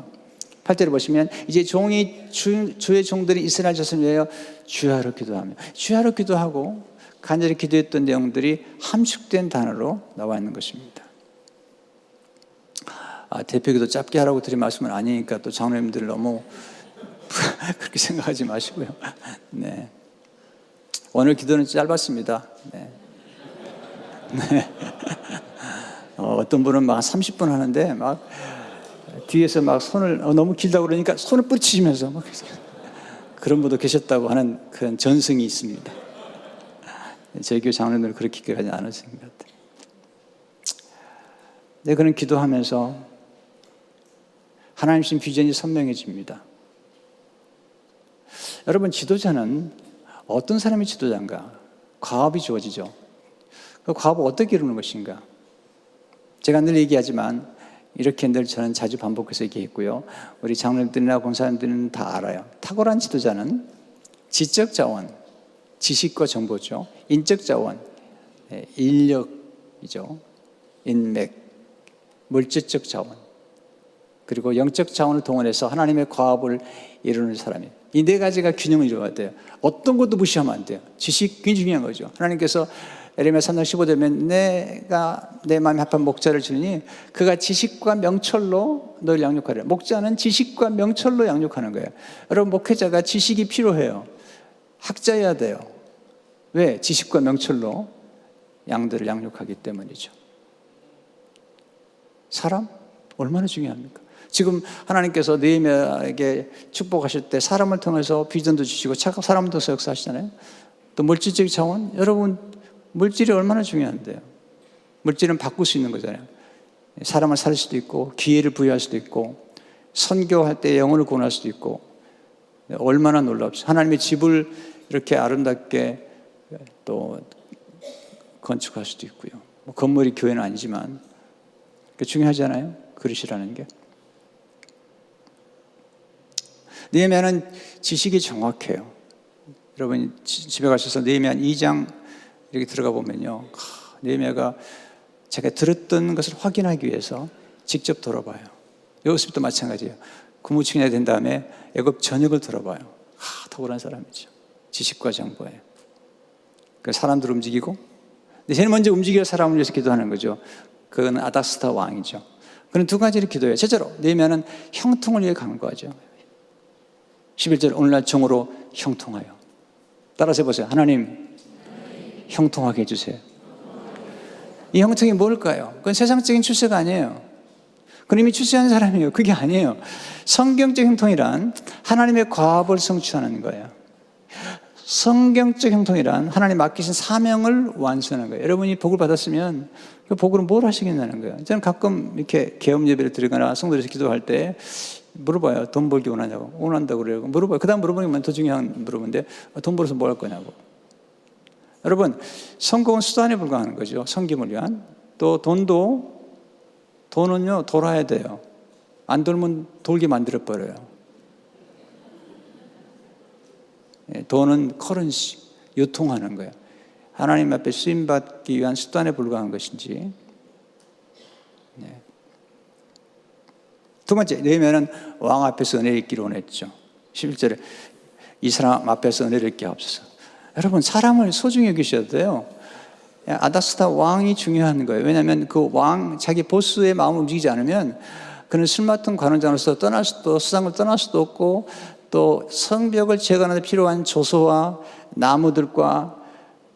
8절을 보시면 이제 주의 종들이 이스라엘 자손을 위하여 주야로 기도하며, 주야로 기도하고 간절히 기도했던 내용들이 함축된 단어로 나와 있는 것입니다. 대표기도 짧게 하라고 드린 말씀은 아니니까 또 장로님들 너무 그렇게 생각하지 마시고요. 네. 오늘 기도는 짧았습니다. 네. 네. 어떤 분은 막 30분 하는데 막 뒤에서 막 손을 너무 길다고 그러니까 손을 뿌리치시면서 막 그런 분도 계셨다고 하는 그런 전승이 있습니다. 저희 교회 장로님들은 그렇게까지 안 하시는 것 같아요. 네, 그런 기도하면서 하나님 주신 비전이 선명해집니다. 여러분, 지도자는 어떤 사람이 지도자인가? 과업이 주어지죠. 그 과업을 어떻게 이루는 것인가? 제가 늘 얘기하지만 이렇게 늘 저는 자주 반복해서 얘기했고요. 우리 장로님들이나 권사님들은 다 알아요. 탁월한 지도자는 지적 자원, 지식과 정보죠. 인적 자원, 인력이죠. 인맥, 물질적 자원, 그리고 영적 자원을 동원해서 하나님의 과업을 이루는 사람이에요. 이 네 가지가 균형을 이루어야 돼요. 어떤 것도 무시하면 안 돼요. 지식 굉장히 중요한 거죠. 하나님께서 에레미야 3장 15절에 내가 내 마음에 합한 목자를 주니 그가 지식과 명철로 너를 양육하리라. 목자는 지식과 명철로 양육하는 거예요. 여러분, 목회자가 지식이 필요해요. 학자여야 돼요. 왜? 지식과 명철로 양들을 양육하기 때문이죠. 사람? 얼마나 중요합니까? 지금 하나님께서 느헤미야에게 축복하실 때 사람을 통해서 비전도 주시고 사람을 통해서 역사하시잖아요. 또 물질적 자원, 여러분, 물질이 얼마나 중요한데요. 물질은 바꿀 수 있는 거잖아요. 사람을 살 수도 있고 기회를 부여할 수도 있고 선교할 때 영혼을 구원할 수도 있고, 얼마나 놀랍죠. 하나님의 집을 이렇게 아름답게 또 건축할 수도 있고요. 뭐 건물이 교회는 아니지만 중요하잖아요. 그릇이라는 게. 느헤미야는 지식이 정확해요. 여러분 집에 가셔서 느헤미야 2장 이렇게 들어가 보면요, 느헤미야가 제가 들었던 것을 확인하기 위해서 직접 돌아봐요. 요셉도 마찬가지예요. 국무총리가 된 다음에 애굽 전역을 돌아봐요. 탁월한 사람이죠. 지식과 정보에. 그 사람들 움직이고, 근데 제일 먼저 움직여 사람을 위해서 기도하는 거죠. 그건 아닥스다 왕이죠. 그는 두 가지를 기도해요. 첫째로 내면은 형통을 위해 간구하죠. 11절 오늘날 종으로 형통하여. 따라서 해보세요. 하나님 형통하게 해주세요. 이 형통이 뭘까요? 그건 세상적인 출세가 아니에요. 그건 이미 출세한 사람이에요. 그게 아니에요. 성경적 형통이란 하나님의 과업을 성취하는 거예요. 성경적 형통이란 하나님 맡기신 사명을 완수하는 거예요. 여러분이 복을 받았으면 그 복으로 뭘 하시겠냐는 거예요. 저는 가끔 이렇게 개업 예배를 드리거나 성도에서 기도할 때 물어봐요. 돈 벌기 원하냐고. 원한다고 그래요. 물어봐요. 그 다음 물어보는 게 더 중요한 물어보는데 돈 벌어서 뭘 할 거냐고. 여러분, 성공은 수단에 불과한 거죠. 섬김을 위한. 또 돈은요, 돌아야 돼요. 안 돌면 돌게 만들어버려요. 돈은 커런시, 유통하는 거예요. 하나님 앞에 쓰임받기 위한 수단에 불과한 것인지. 네. 두 번째, 내면은 왕 앞에서 은혜를 입기를 원했죠. 11절에 이 사람 앞에서 은혜를 입게 하옵소서. 여러분, 사람을 소중히 여기셔야 돼요. 아닥스다 왕이 중요한 거예요. 왜냐하면 그 왕, 자기 보스의 마음을 움직이지 않으면 그는 술 맡은 관원장으로서 떠날 수도, 수상을 떠날 수도 없고, 또 성벽을 재건하는 데 필요한 조소와 나무들과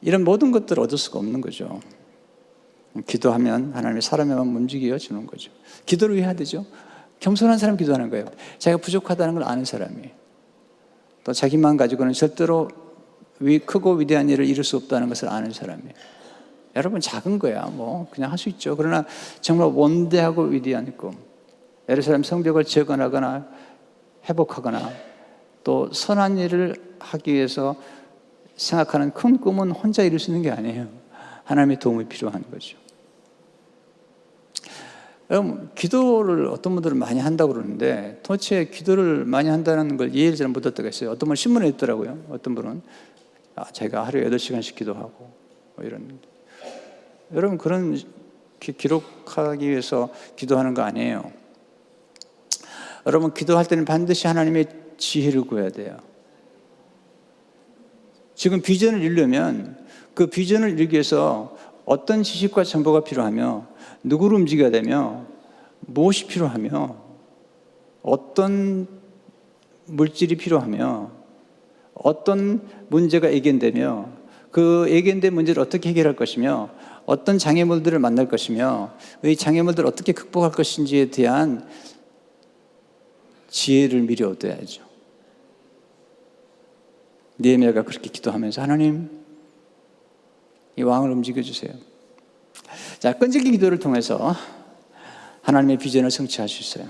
이런 모든 것들을 얻을 수가 없는 거죠. 기도하면 하나님의 사람의 마음을 움직여 주는 거죠. 기도를 왜 해야 되죠? 겸손한 사람이 기도하는 거예요. 자기가 부족하다는 걸 아는 사람이. 또 자기만 가지고는 절대로 크고 위대한 일을 이룰 수 없다는 것을 아는 사람이에요. 여러분, 작은 거야 뭐 그냥 할 수 있죠. 그러나 정말 원대하고 위대한 꿈, 예루살렘 성벽을 재건하거나 회복하거나 또 선한 일을 하기 위해서 생각하는 큰 꿈은 혼자 이룰 수 있는 게 아니에요. 하나님의 도움이 필요한 거죠. 여러분, 기도를 어떤 분들은 많이 한다고 그러는데 도대체 기도를 많이 한다는 걸 이해를 잘 못했다고 했어요. 어떤 분은 신문에 있더라고요. 어떤 분은 자기가 하루에 8시간씩 기도하고 뭐 이런. 여러분, 그런 기록하기 위해서 기도하는 거 아니에요. 여러분, 기도할 때는 반드시 하나님의 지혜를 구해야 돼요. 지금 비전을 이루려면 그 비전을 이루기 위해서 어떤 지식과 정보가 필요하며 누구를 움직여야 되며 무엇이 필요하며 어떤 물질이 필요하며 어떤 문제가 예견되며 그 예견된 문제를 어떻게 해결할 것이며 어떤 장애물들을 만날 것이며 이 장애물들을 어떻게 극복할 것인지에 대한 지혜를 미리 얻어야죠. 느헤미야가 그렇게 기도하면서 하나님, 이 왕을 움직여주세요. 자, 끈질긴 기도를 통해서 하나님의 비전을 성취할 수 있어요.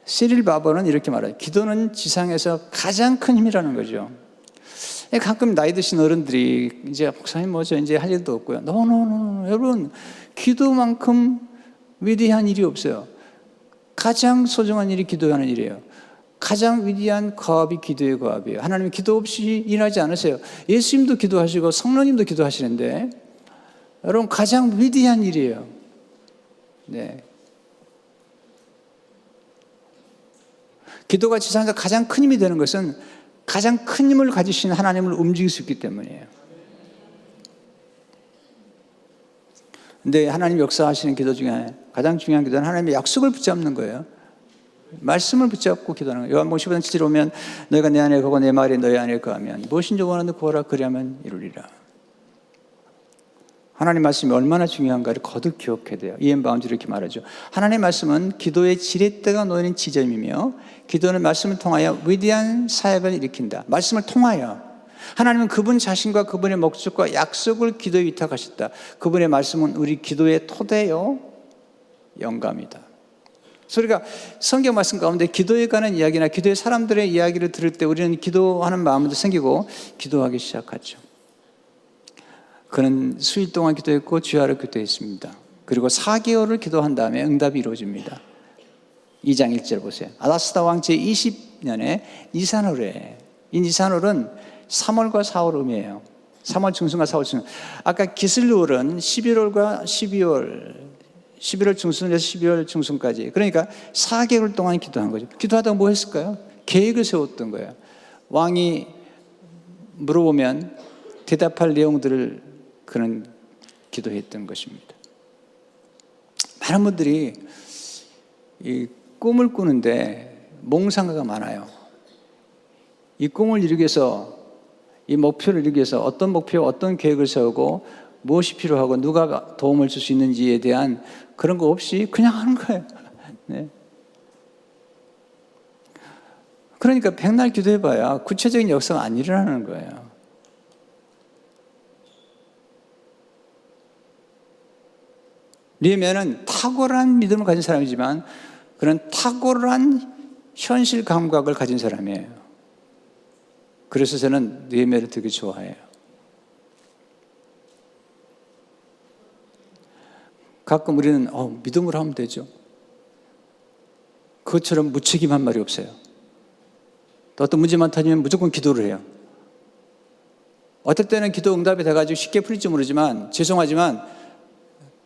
시릴 바버는 이렇게 말해요. 기도는 지상에서 가장 큰 힘이라는 거죠. 가끔 나이 드신 어른들이 이제 목사님 저 이제 할 일도 없고요. 노. 여러분, 기도만큼 위대한 일이 없어요. 가장 소중한 일이 기도하는 일이에요. 가장 위대한 과업이 기도의 과업이에요. 하나님이 기도 없이 일하지 않으세요. 예수님도 기도하시고 성령님도 기도하시는데 여러분, 가장 위대한 일이에요. 네. 기도가 지상에서 가장 큰 힘이 되는 것은 가장 큰 힘을 가지신 하나님을 움직일 수 있기 때문이에요. 근데 하나님 역사하시는 기도 중에 가장 중요한 기도는 하나님의 약속을 붙잡는 거예요. 말씀을 붙잡고 기도하는 거예요. 요한복음 15장 7절에 보면 너희가 내 안에 거하고 내 말이 너희 안에 거하면 무엇인지 원하는 구하라 그리하면 이루리라. 하나님 말씀이 얼마나 중요한가를 거듭 기억해야 돼요. 이엔 바운즈를 이렇게 말하죠. 하나님의 말씀은 기도의 지렛대가 놓이는 지점이며 기도는 말씀을 통하여 위대한 사역을 일으킨다. 말씀을 통하여 하나님은 그분 자신과 그분의 목적과 약속을 기도에 위탁하셨다. 그분의 말씀은 우리 기도의 토대요 영감이다. 그러니까 성경 말씀 가운데 기도에 관한 이야기나 기도의 사람들의 이야기를 들을 때 우리는 기도하는 마음도 생기고 기도하기 시작하죠. 그는 수일 동안 기도했고 주야를 기도했습니다. 그리고 4개월을 기도한 다음에 응답이 이루어집니다. 2장 1절 보세요. 아닥스다 왕 제20년에 니산월에, 이 니산월은 3월과 4월 음이에요. 3월 중순과 4월 중순. 아까 기슬루월은 11월과 12월 11월 중순에서 12월 중순까지. 그러니까 4개월 동안 기도한 거죠. 기도하다가 뭐 했을까요? 계획을 세웠던 거예요. 왕이 물어보면 대답할 내용들을 그는 기도했던 것입니다. 많은 분들이 이 꿈을 꾸는데 몽상가가 많아요. 이 꿈을 이루기 위해서, 이 목표를 이루기 위해서 어떤 목표, 어떤 계획을 세우고 무엇이 필요하고 누가 도움을 줄 수 있는지에 대한 그런 거 없이 그냥 하는 거예요. 네. 그러니까 백날 기도해봐야 구체적인 역사가 안 일어나는 거예요. 느헤미야는 탁월한 믿음을 가진 사람이지만 그런 탁월한 현실 감각을 가진 사람이에요. 그래서 저는 느헤미야를 되게 좋아해요. 가끔 우리는 믿음으로 하면 되죠. 그것처럼 무책임한 말이 없어요. 또 어떤 문제만 터지면 무조건 기도를 해요. 어떨 때는 기도 응답이 돼가지고 쉽게 풀릴지 모르지만 죄송하지만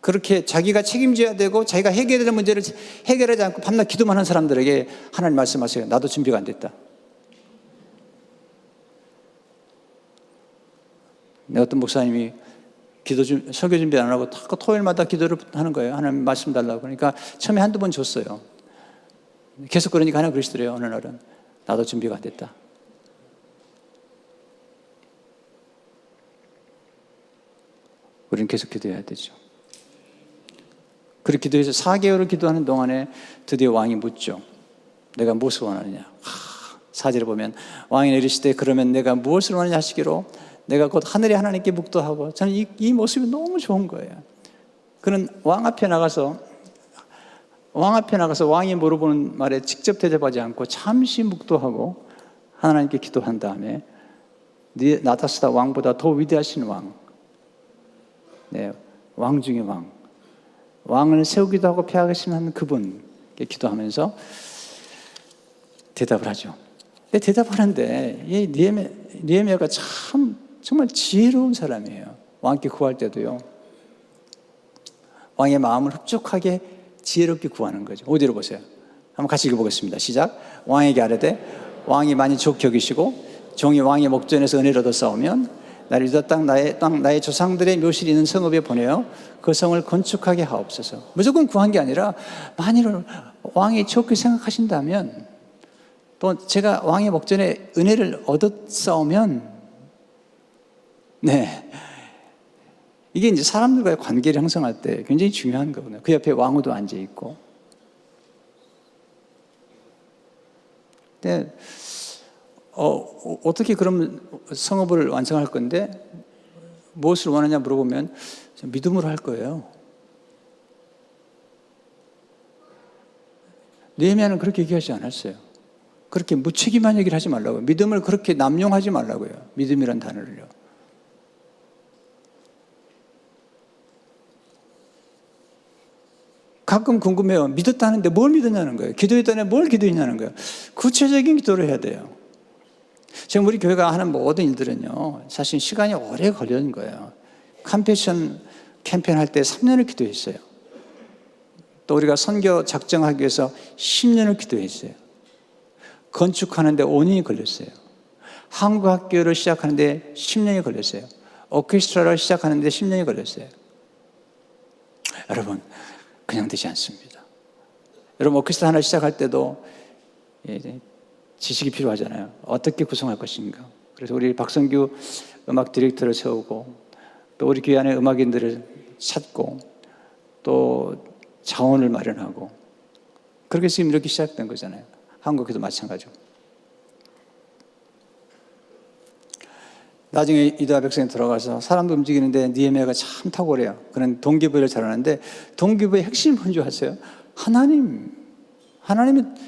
그렇게 자기가 책임져야 되고 자기가 해결해야 될 문제를 해결하지 않고 밤낮 기도만 하는 사람들에게 하나님 말씀하세요. 나도 준비가 안 됐다. 어떤 목사님이 설교 준비 안 하고 토요일마다 기도를 하는 거예요. 하나님 말씀 달라고. 그러니까 처음에 한두 번 줬어요. 계속 그러니까 하나 그러시더래요. 어느 날은 나도 준비가 안 됐다. 우리는 계속 기도해야 되죠. 그렇게 기도해서 4개월을 기도하는 동안에 드디어 왕이 묻죠. 내가 무엇을 원하느냐. 4절에 보면 왕이 내리시되 그러면 내가 무엇을 원하느냐 하시기로 내가 곧 하늘의 하나님께 묵도하고. 저는 이 모습이 너무 좋은 거예요. 그는 왕 앞에 나가서 왕이 물어보는 말에 직접 대답하지 않고 잠시 묵도하고 하나님께 기도한 다음에 나타스다 왕보다 더 위대하신 왕, 네, 왕 중의 왕을 세우기도 하고 폐하시는 그분께 기도하면서 대답을 하죠. 근데 대답하는데 이 느헤미야가 정말 지혜로운 사람이에요. 왕께 구할 때도요. 왕의 마음을 흡족하게 지혜롭게 구하는 거죠. 어디로 보세요. 한번 같이 읽어보겠습니다. 시작. 왕에게 아뢰되 왕이 많이 좋게 여기시고 종이 왕의 목전에서 은혜를 얻어 싸우면 나를 유다 땅 나의 조상들의 묘실이 있는 성읍에 보내어 그 성을 건축하게 하옵소서. 무조건 구한 게 아니라 만일 왕이 좋게 생각하신다면 또 제가 왕의 목전에 은혜를 얻었사오면 네, 이게 이제 사람들과의 관계를 형성할 때 굉장히 중요한 거거든요. 그 옆에 왕후도 앉아 있고. 근데 어떻게 그럼 성읍을 완성할 건데 무엇을 원하냐 물어보면 믿음으로 할 거예요. 느헤미야는 그렇게 얘기하지 않았어요. 그렇게 무책임한 얘기를 하지 말라고요. 믿음을 그렇게 남용하지 말라고요. 믿음이란 단어를요. 가끔 궁금해요. 믿었다는데 뭘 믿었냐는 거예요. 기도했다는데 뭘 기도했냐는 거예요. 구체적인 기도를 해야 돼요. 지금 우리 교회가 하는 모든 일들은요, 사실 시간이 오래 걸리는 거예요. 컴패션 캠페인 할 때 3년을 기도했어요. 또 우리가 선교 작정하기 위해서 10년을 기도했어요. 건축하는데 5년이 걸렸어요. 한국 학교를 시작하는데 10년이 걸렸어요. 오케스트라를 시작하는데 10년이 걸렸어요. 여러분, 그냥 되지 않습니다. 여러분, 오케스트라 하나 시작할 때도 지식이 필요하잖아요. 어떻게 구성할 것인가. 그래서 우리 박성규 음악 디렉터를 세우고 또 우리 교회 안에 음악인들을 찾고 또 자원을 마련하고 그렇게 지금 이렇게 시작된 거잖아요. 한국에도 마찬가지고. 나중에 유다 백성이 들어가서 사람도 움직이는데 느헤미야가 참 탁월해요. 그런 동기부여를 잘하는데 동기부여의 핵심이 뭔지 아세요? 하나님이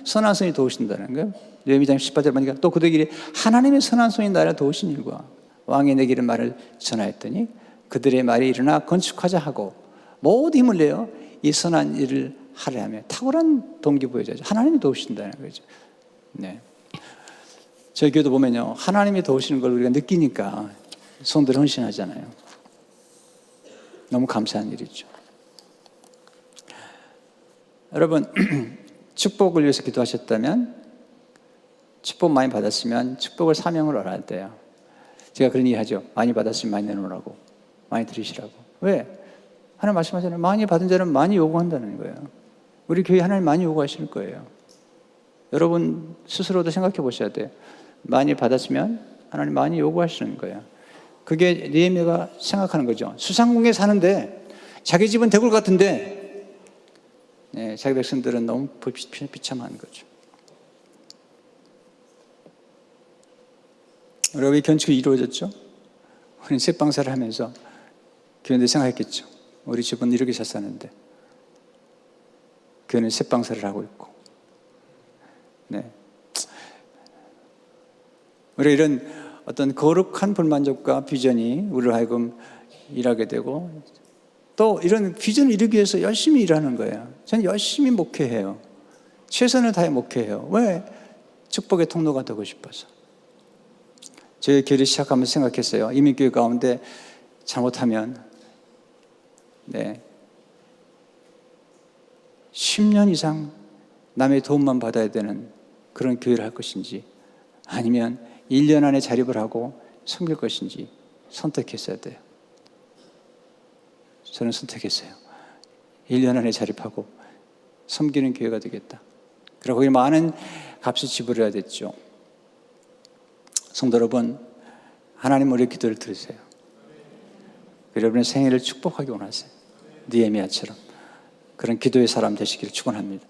선한 손이 도우신다는 거예요. 느헤미야 18절 보니까 또 그들에게 하나님의 선한 손이 나를 도우신 일과 왕이 내게 이런 말을 전하였더니 그들의 말이 일어나 건축하자 하고 모두 힘을 내어 이 선한 일을 하려면 탁월한 동기부여자죠. 하나님이 도우신다는 거죠. 네. 저희 교회도 보면요, 하나님이 도우시는 걸 우리가 느끼니까 손들 헌신하잖아요. 너무 감사한 일이죠. 여러분 축복을 위해서 기도하셨다면, 축복 많이 받았으면 축복을 사명으로 알아야 돼요. 제가 그런 얘기 하죠. 많이 받았으면 많이 내놓으라고, 많이 드리시라고. 왜? 하나님 말씀하잖아요. 많이 받은 자는 많이 요구한다는 거예요. 우리 교회 하나님 많이 요구하실 거예요. 여러분 스스로도 생각해 보셔야 돼요. 많이 받았으면 하나님 많이 요구하시는 거예요. 그게 느헤미야가 생각하는 거죠. 수상궁에 사는데 자기 집은 대궐 같은데, 네, 자기 백성들은 너무 비참한 거죠. 우리 건축이 이루어졌죠. 우리는 새방사를 하면서 교회들 생각했겠죠. 우리 집은 이렇게 잘 사는데 교회는 새방사를 하고 있고. 네. 우리 이런 어떤 거룩한 불만족과 비전이 우리를 하여금 일하게 되고, 또 이런 비전을 이루기 위해서 열심히 일하는 거예요. 저는 열심히 목회해요. 최선을 다해 목회해요. 왜? 축복의 통로가 되고 싶어서. 저희 교회를 시작하면서 생각했어요. 이민교회 가운데 잘못하면 10년 이상 남의 도움만 받아야 되는 그런 교회를 할 것인지, 아니면 1년 안에 자립을 하고 섬길 것인지 선택했어야 돼요. 저는 선택했어요. 1년 안에 자립하고 섬기는 교회가 되겠다. 그리고 거기 많은 값을 지불해야 됐죠. 성도 여러분, 하나님 우리의 기도를 들으세요. 여러분의 생애를 축복하기 원하세요. 느헤미야처럼 그런 기도의 사람 되시기를 축원합니다.